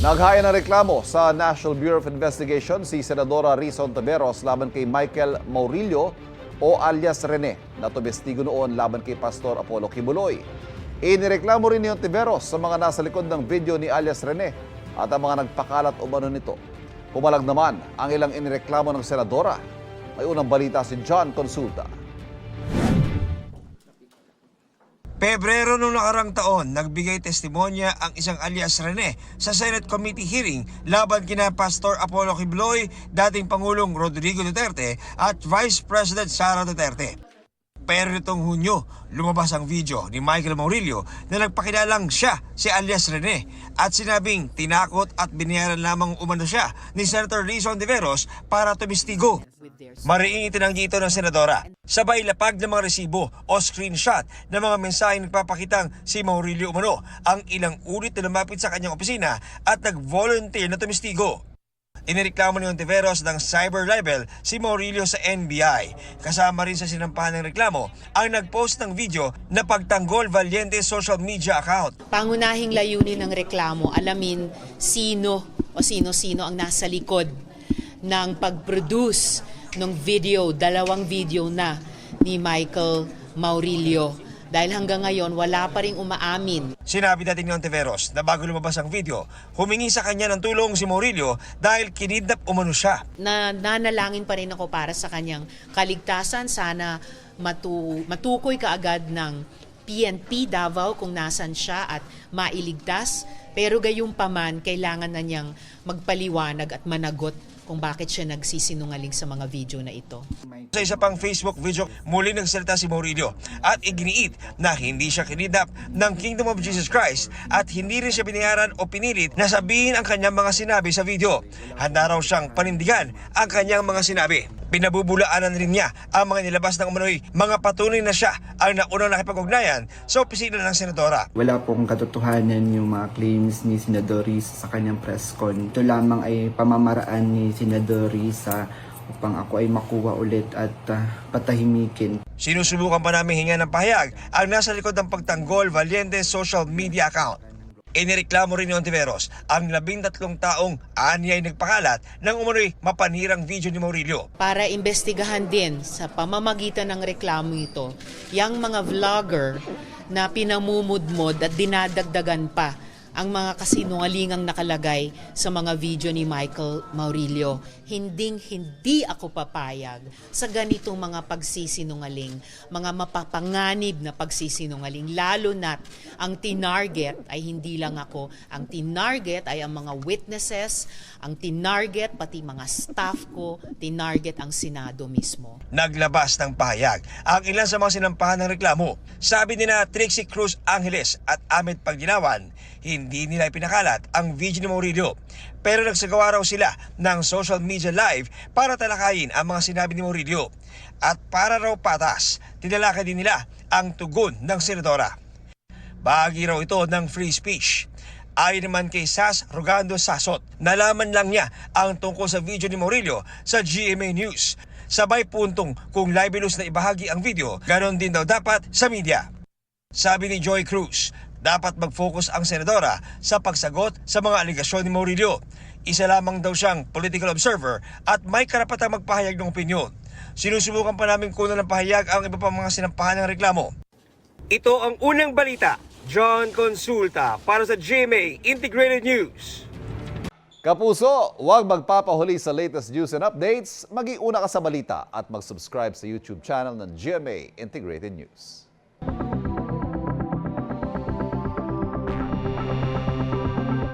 Naghaya ng reklamo sa National Bureau of Investigation si Senadora Risa Ontiveros laban kay Michael Maurilio o alias Rene na tumestigo noon laban kay Pastor Apollo Kibuloy. Inireklamo rin ni Ontiveros sa mga nasa likod ng video ni alias Rene at ang mga nagpakalat umano nito. Pumalag naman ang ilang inireklamo ng Senadora. May unang balita si John Consulta. Pebrero noong nakarang taon, nagbigay testimonya ang isang alias Rene sa Senate Committee hearing laban kina Pastor Apollo Kibuloy, dating Pangulong Rodrigo Duterte at Vice President Sara Duterte. Pero nitong Hunyo, lumabas ang video ni Michael Maurilio na nagpakilalang siya si alias Rene at sinabing tinakot at binayaran lamang umano siya ni Senator Risa Ontiveros para tumistigo. Mariing itinanggi ito ng Senadora. Sabay lapag ng mga resibo o screenshot ng mga mensaheng nagpapakitang si Maurilio umano ang ilang ulit na lumapit sa kanyang opisina at nag-volunteer na tumistigo. Inireklamo ni Ontiveros ng cyber libel si Maurilio sa NBI. Kasama rin sa sinampahan ng reklamo ang nagpost ng video na pagtanggol Valiente social media account. Pangunahing layunin ng reklamo, alamin sino o sino-sino ang nasa likod ng pag-produce ng video, dalawang video na ni Michael Maurilio. Dahil hanggang ngayon, wala pa rin umaamin. Sinabi dating ni Ontiveros na bago lumabas ang video, humingi sa kanya ng tulong si Maurilio dahil kinidnap umano siya. Nanalangin pa rin ako para sa kanyang kaligtasan. Sana matukoy kaagad ng PNP Davao kung nasan siya at mailigtas. Pero gayunpaman, kailangan na niyang magpaliwanag at managot kung bakit siya nagsisinungaling sa mga video na ito. Sa isa pang Facebook video, muli nagsalita si Maurilio at iginiit na hindi siya kinidnap ng Kingdom of Jesus Christ at hindi rin siya binayaran o pinilit na sabihin ang kanyang mga sinabi sa video. Handa raw siyang panindigan ang kanyang mga sinabi. Pinabubulaanan rin niya ang mga nilabas ng umano'y mga patunay na siya ang naunang nakipag-ugnayan sa opisina ng Senadora. Wala pong katotohanan yung mga claims ni Senador Risa sa kanyang press con. Ito lamang ay pamamaraan ni Senador Risa upang ako ay makuha ulit at patahimikin. Sinusubukan pa namin hinga ng pahayag ang nasa likod ng pagtanggol Valiente social media account. Inireklamo rin ni Ontiveros ang 13 taong anyay nagpakalat ng umano'y mapanirang video ni Maurilio. Para imbestigahan din sa pamamagitan ng reklamo ito, yung mga vlogger na pinamumudmod at dinadagdagan pa ang mga kasinungalingang nakalagay sa mga video ni Michael Maurilio. Hindi ako papayag sa ganitong mga pagsisinungaling, mga mapapanganib na pagsisinungaling, lalo na't ang tinarget ay hindi lang ako. Ang tinarget ay ang mga witnesses, ang tinarget pati mga staff ko, tinarget ang Senado mismo. Naglabas ng pahayag ang ilan sa mga sinampahan ng reklamo. Sabi nina Trixie Cruz Angeles at Ahmed Pagdinawan, hindi nila ipinakalat ang video ni Maurilio. Pero nagsagawa raw sila ng social media live para talakayin ang mga sinabi ni Maurilio. At para raw patas, tinalakay din nila ang tugon ng Senadora. Bahagi raw ito ng free speech. Ayon naman kay Sas Rogando Sasot, nalaman lang niya ang tungkol sa video ni Maurilio sa GMA News. Sabay puntong kung libelous na ibahagi ang video, ganon din daw dapat sa media. Sabi ni Joy Cruz, dapat mag-focus ang Senadora sa pagsagot sa mga aligasyon ni Maurilio. Isa lamang daw siyang political observer at may karapatang magpahayag ng opinyon. Sinusubukan pa namin kunan ng pahayag ang iba pang mga sinampahan ng reklamo. Ito ang unang balita. John Consulta para sa GMA Integrated News. Kapuso, huwag magpapahuli sa latest news and updates. Maging una ka sa balita at mag-subscribe sa YouTube channel ng GMA Integrated News.